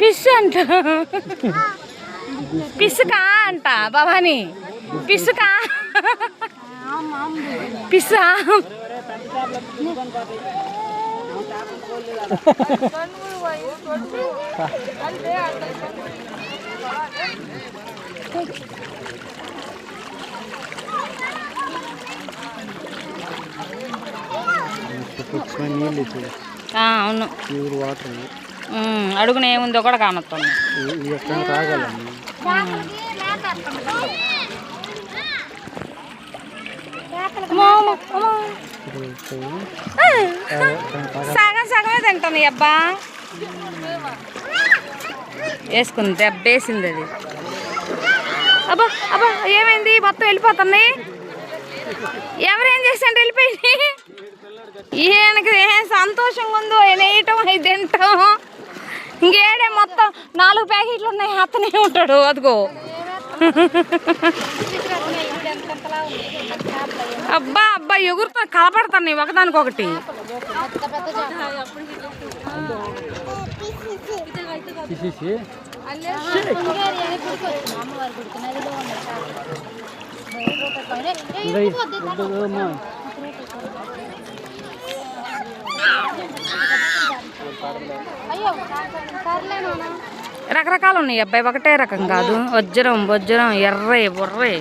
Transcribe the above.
పిస్ అంట, పిసుకా అంట భవాని, పిసుకా పిస్సా. అవును, అడుగున ఏముందో కూడా కానొస్తుంది. సగం సగమే తింటాను అబ్బా. వేసుకుంది, దెబ్బేసింది అది. అబ్బా అబ్బా, ఏమైంది? మొత్తం వెళ్ళిపోతున్నాయి. ఎవరేం చేశాంటే వెళ్ళిపోయింది. ఈయనకి ఏం సంతోషంగా ఉందో వేయటం, అవి తింటాం. ఇంకేడే మొత్తం 4 ప్యాకెట్లు ఉన్నాయి, అతనే ఉంటాడు. అదిగో అబ్బా అబ్బా, ఎగురుతా కలపడతాను ఒకదానికొకటి. రకరకాలు ఉన్నాయి అబ్బాయి, ఒకటే రకం కాదు. వజ్రం వజ్రం, ఎర్రే బుర్రే.